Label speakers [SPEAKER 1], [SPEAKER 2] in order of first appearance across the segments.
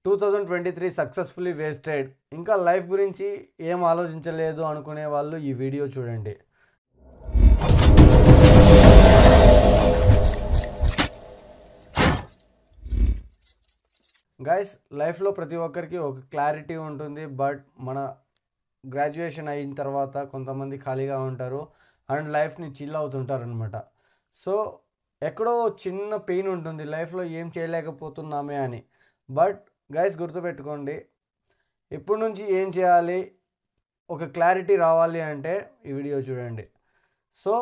[SPEAKER 1] 2023 successfully wasted. ఇంకా life గురించి ఏం ఆలోచించలేదు అనుకునే వాళ్ళు ఈ వీడియో చూడండి. గైస్, లైఫ్లో ప్రతి ఒక్కరికి ఒక క్లారిటీ ఉంటుంది. బట్ మన గ్రాడ్యుయేషన్ అయిన తర్వాత కొంతమంది ఖాళీగా ఉంటారు అండ్ లైఫ్ని చిల్ అవుతుంటారు అనమాట. సో ఎక్కడో చిన్న పెయిన్ ఉంటుంది లైఫ్లో, ఏం చేయలేకపోతున్నామే అని. బట్ గైస్, గుర్తుపెట్టుకోండి, ఇప్పుడు నుంచి ఏం చేయాలి, ఒక క్లారిటీ రావాలి అంటే ఈ వీడియో చూడండి. సో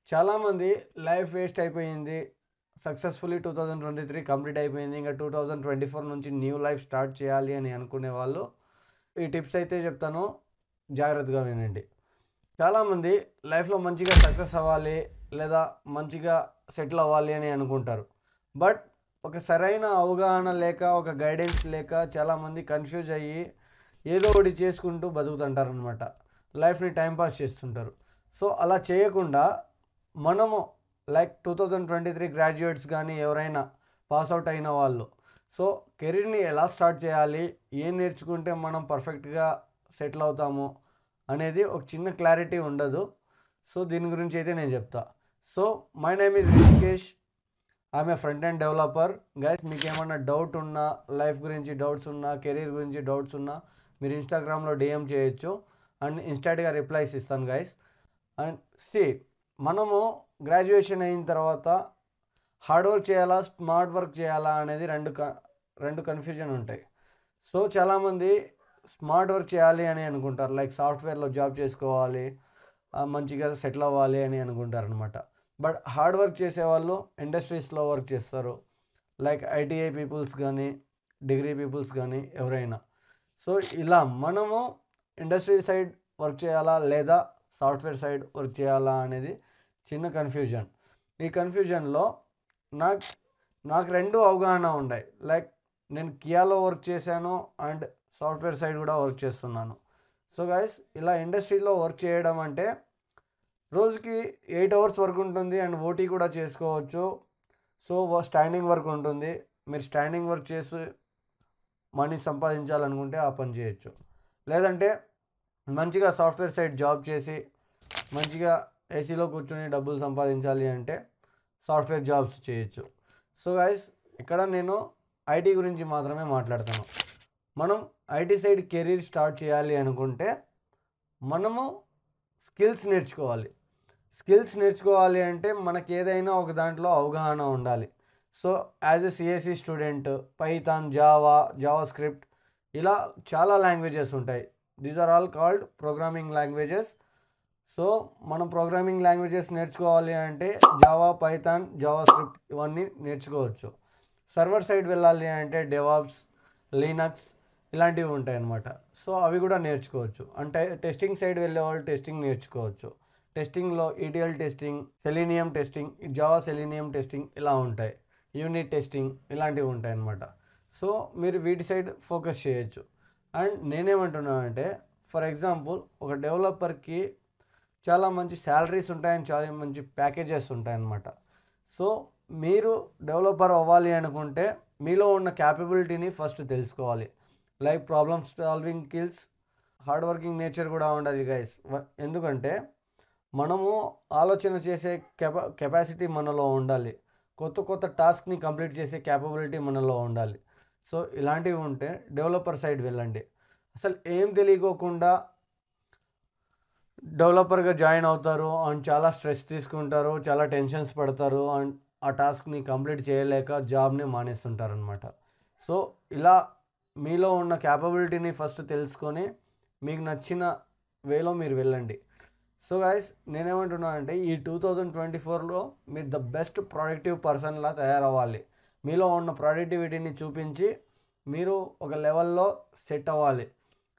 [SPEAKER 1] చాలామంది లైఫ్ వేస్ట్ అయిపోయింది, సక్సెస్ఫుల్లీ 2023 కంప్లీట్ అయిపోయింది, ఇంకా 2024 నుంచి న్యూ లైఫ్ స్టార్ట్ చేయాలి అని అనుకునే వాళ్ళు ఈ టిప్స్ అయితే చెప్తాను, జాగ్రత్తగా వినండి. చాలామంది లైఫ్లో మంచిగా సక్సెస్ అవ్వాలి లేదా మంచిగా సెటిల్ అవ్వాలి అని అనుకుంటారు. బట్ ఒక సరైన అవగాహన లేక, ఒక గైడెన్స్ లేక చాలామంది కన్ఫ్యూజ్ అయ్యి ఏదో ఒకటి చేసుకుంటూ బతుకుతుంటారు అనమాట. లైఫ్ని టైంపాస్ చేస్తుంటారు. సో అలా చేయకుండా మనము లైక్ 2023 గ్రాడ్యుయేట్స్ కానీ ఎవరైనా పాస్అవుట్ అయిన వాళ్ళు, సో కెరీర్ని ఎలా స్టార్ట్ చేయాలి, ఏం నేర్చుకుంటే మనం పర్ఫెక్ట్గా సెటిల్ అవుతాము అనేది ఒక చిన్న క్లారిటీ ఉండదు. సో దీని గురించి అయితే నేను చెప్తా. So my name is Rishikesh, I'm a front end developer. Guys, మీకు ఏమన్నా డౌట్ ఉన్నా, లైఫ్ గురించి డౌట్స్ ఉన్నా, కెరీర్ గురించి డౌట్స్ ఉన్నా, మీరు ఇన్స్టాగ్రామ్లో డిఎం చేయొచ్చు అండ్ ఇన్స్టాంట్గా రిప్లైస్ ఇస్తాను గైస్. అండ్ మనము గ్రాడ్యుయేషన్ అయిన తర్వాత హార్డ్ వర్క్ చేయాలా, స్మార్ట్ వర్క్ చేయాలా అనేది రెండు కన్ఫ్యూజన్ ఉంటాయి. సో చాలామంది స్మార్ట్ వర్క్ చేయాలి అని అనుకుంటారు, లైక్ సాఫ్ట్వేర్లో జాబ్ చేసుకోవాలి, మంచిగా సెటిల్ అవ్వాలి అని అనుకుంటారు అనమాట. బట్ హార్డ్ వర్క్ చేసేవాళ్ళు ఇండస్ట్రీస్లో వర్క్ చేస్తారు, లైక్ ఐటీఐ పీపుల్స్ కానీ, డిగ్రీ పీపుల్స్ కానీ ఎవరైనా. సో ఇలా మనము ఇండస్ట్రీ సైడ్ వర్క్ చేయాలా లేదా సాఫ్ట్వేర్ సైడ్ వర్క్ చేయాలా అనేది చిన్న కన్ఫ్యూజన్. ఈ కన్ఫ్యూజన్లో నాకు రెండు అవగాహన ఉన్నాయి. లైక్ నేను కియాలో వర్క్ చేశాను అండ్ సాఫ్ట్వేర్ సైడ్ కూడా వర్క్ చేస్తున్నాను. సో గైస్, ఇలా ఇండస్ట్రీలో వర్క్ చేయడం అంటే రోజుకి 8 అవర్స్ వర్క్ ఉంటుంది అండ్ ఓటీ కూడా చేసుకోవచ్చు. సో స్టాండింగ్ వర్క్ ఉంటుంది. మీరు స్టాండింగ్ వర్క్ చేసి మనీ సంపాదించాలనుకుంటే ఆ పని చేయొచ్చు. లేదంటే మంచిగా సాఫ్ట్వేర్ సైడ్ జాబ్ చేసి మంచిగా ఏసీలో కూర్చొని డబ్బులు సంపాదించాలి అంటే సాఫ్ట్వేర్ జాబ్స్ చేయొచ్చు. సో గైస్, ఇక్కడ నేను ఐటీ గురించి మాత్రమే మాట్లాడతాను. మనం ఐటీ సైడ్ కెరీర్ స్టార్ట్ చేయాలి అనుకుంటే మనము స్కిల్స్ నేర్చుకోవాలి అంటే మనకి ఏదైనా ఒక దాంట్లో అవగాహన ఉండాలి. So as a CSC student Python, JavaScript, ఇలా చాలా లాంగ్వేజెస్ ఉంటాయి. These are all called programming languages. So మనం ప్రోగ్రామింగ్ లాంగ్వేజెస్ నేర్చుకోవాలి అంటే జావా, పైథాన్, జావా స్క్రిప్ట్ ఇవన్నీ నేర్చుకోవచ్చు. సర్వర్ సైడ్ వెళ్ళాలి అంటే డెవాప్స్, లినక్స్ ఇలాంటివి ఉంటాయి అన్నమాట. సో అవి కూడా నేర్చుకోవచ్చు. అంటే టెస్టింగ్ సైడ్ వెళ్ళే వాళ్ళు టెస్టింగ్ నేర్చుకోవచ్చు. టెస్టింగ్లో ETL testing, selenium testing, Java selenium testing ఇలా ఉంటాయి. యూనిట్ టెస్టింగ్ ఇలాంటివి ఉంటాయి అన్నమాట. సో మీరు వీటి సైడ్ ఫోకస్ చేయొచ్చు. అండ్ నేనేమంటున్నానంటే, ఫర్ ఎగ్జాంపుల్ ఒక డెవలపర్కి చాలా మంచి శాలరీస్ ఉంటాయని చాలా మంచి ప్యాకేజెస్ ఉంటాయన్నమాట. సో మీరు డెవలపర్ అవ్వాలి అనుకుంటే మీలో ఉన్న క్యాపబిలిటీని ఫస్ట్ తెలుసుకోవాలి. Like problem solving skills, hard working nature కూడా ఉండాలి గైస్. ఎందుకంటే మనము ఆలోచన చేసే కెపాసిటీ మనలో ఉండాలి. కొత్త టాస్క్ని కంప్లీట్ చేసే క్యాపబిలిటీ మనలో ఉండాలి. సో ఇలాంటివి ఉంటే డెవలపర్ సైడ్ వెళ్ళండి. అసలు ఏం తెలియకోకుండా డెవలపర్గా జాయిన్ అవుతారు అండ్ చాలా స్ట్రెస్ తీసుకుంటారు, చాలా టెన్షన్స్ పడతారు అండ్ ఆ టాస్క్ని కంప్లీట్ చేయలేక జాబ్ని మానేస్తుంటారు అనమాట. సో ఇలా మీలో ఉన్న క్యాపబిలిటీని ఫస్ట్ తెలుసుకొని మీకు నచ్చిన వేలో మీరు వెళ్ళండి. సో గైస్, నేనేమంటున్నానంటే ఈ 2024లో మీరు ద బెస్ట్ ప్రొడక్టివ్ పర్సన్లా తయారవ్వాలి. మీలో ఉన్న ప్రొడక్టివిటీని చూపించి మీరు ఒక లెవెల్లో సెట్ అవ్వాలి.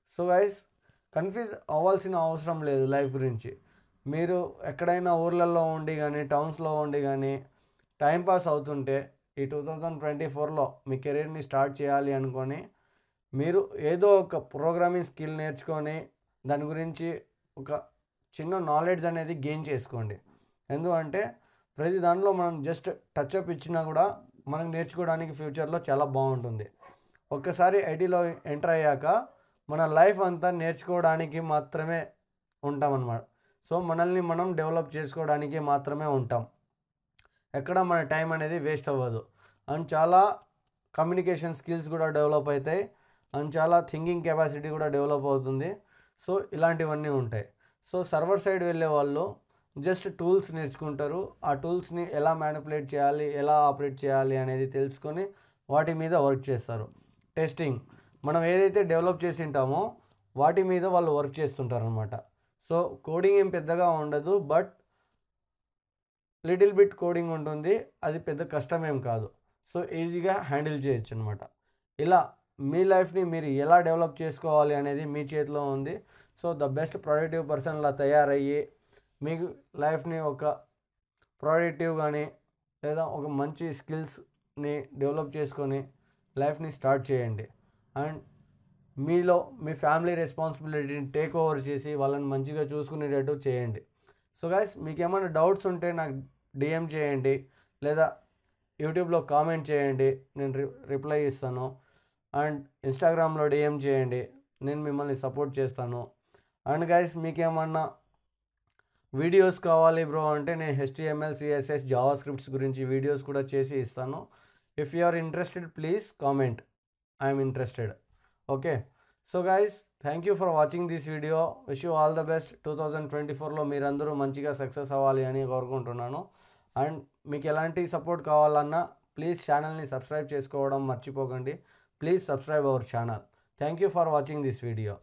[SPEAKER 1] సో గైస్, కన్ఫ్యూజ్ అవ్వాల్సిన అవసరం లేదు లైఫ్ గురించి. మీరు ఎక్కడైనా ఊర్లలో ఉండి కానీ, టౌన్స్లో ఉండి కానీ టైంపాస్ అవుతుంటే ఈ 2024లో మీ కెరీర్ని స్టార్ట్ చేయాలి అనుకొని మీరు ఏదో ఒక ప్రోగ్రామింగ్ స్కిల్ నేర్చుకొని దాని గురించి ఒక చిన్న నాలెడ్జ్ అనేది గెయిన్ చేసుకోండి. ఎందుకంటే ప్రతి దాంట్లో మనం జస్ట్ టచ్అప్ ఇచ్చినా కూడా మనకు నేర్చుకోవడానికి ఫ్యూచర్లో చాలా బాగుంటుంది. ఒక్కసారి ఐటీలో ఎంటర్ అయ్యాక మన లైఫ్ అంతా నేర్చుకోవడానికి మాత్రమే ఉంటామన్నమాట. సో మనల్ని మనం డెవలప్ చేసుకోవడానికి మాత్రమే ఉంటాం. ఎక్కడ మన టైం అనేది వేస్ట్ అవ్వదు. అండ్ చాలా కమ్యూనికేషన్ స్కిల్స్ కూడా డెవలప్ అవుతాయి. అండ్ చాలా థింకింగ్ కెపాసిటీ కూడా డెవలప్ అవుతుంది. సో ఇలాంటివన్నీ ఉంటాయి. సో సర్వర్ సైడ్ వెళ్ళే వాళ్ళు జస్ట్ టూల్స్ నేర్చుకుంటారు. ఆ టూల్స్ని ఎలా మ్యానిపులేట్ చేయాలి, ఎలా ఆపరేట్ చేయాలి అనేది తెలుసుకొని వాటి మీద వర్క్ చేస్తారు. టెస్టింగ్, మనం ఏదైతే డెవలప్ చేసి ఉంటామో వాటి మీద వాళ్ళు వర్క్ చేస్తుంటారు అనమాట. సో కోడింగ్ ఏం పెద్దగా ఉండదు, బట్ లిటిల్ బిట్ కోడింగ్ ఉంటుంది. అది పెద్ద కష్టమేం కాదు. సో ఈజీగా హ్యాండిల్ చేయొచ్చు అనమాట. ఇలా మీ లైఫ్ని మీరు ఎలా డెవలప్ చేసుకోవాలి అనేది మీ చేతిలో ఉంది. సో ద బెస్ట్ ప్రొడక్టివ్ పర్సన్లా తయారయ్యి మీకు లైఫ్ని ఒక ప్రొడక్టివ్ కానీ లేదా ఒక మంచి స్కిల్స్ని డెవలప్ చేసుకొని లైఫ్ని స్టార్ట్ చేయండి. అండ్ మీలో మీ ఫ్యామిలీ రెస్పాన్సిబిలిటీని టేక్ ఓవర్ చేసి వాళ్ళని మంచిగా చూసుకునేటట్టు చేయండి. సో గైస్, మీకు ఏమైనా డౌట్స్ ఉంటే నాకు డిఎం చేయండి, లేదా యూట్యూబ్లో కామెంట్ చేయండి, నేను రిప్లై ఇస్తాను. అండ్ ఇన్స్టాగ్రామ్లో డిఎం చేయండి, నేను మిమ్మల్ని సపోర్ట్ చేస్తాను. అండ్ గైస్, మీకేమన్నా వీడియోస్ కావాలి బ్రో అంటే నేను HTML, CSS, జావా స్క్రిప్ట్స్ గురించి వీడియోస్ కూడా చేసి ఇస్తాను. If you are interested please comment, I'm interested. Okay, so guys, thank you for watching this video. Wish you all the best. 2024లో మీరందరూ మంచిగా సక్సెస్ అవ్వాలి అని కోరుకుంటున్నాను. అండ్ మీకు ఎలాంటి సపోర్ట్ కావాలన్నా ప్లీజ్ ఛానల్ని సబ్స్క్రైబ్ చేసుకోవడం మర్చిపోకండి. Please subscribe our channel. Thank you for watching this video.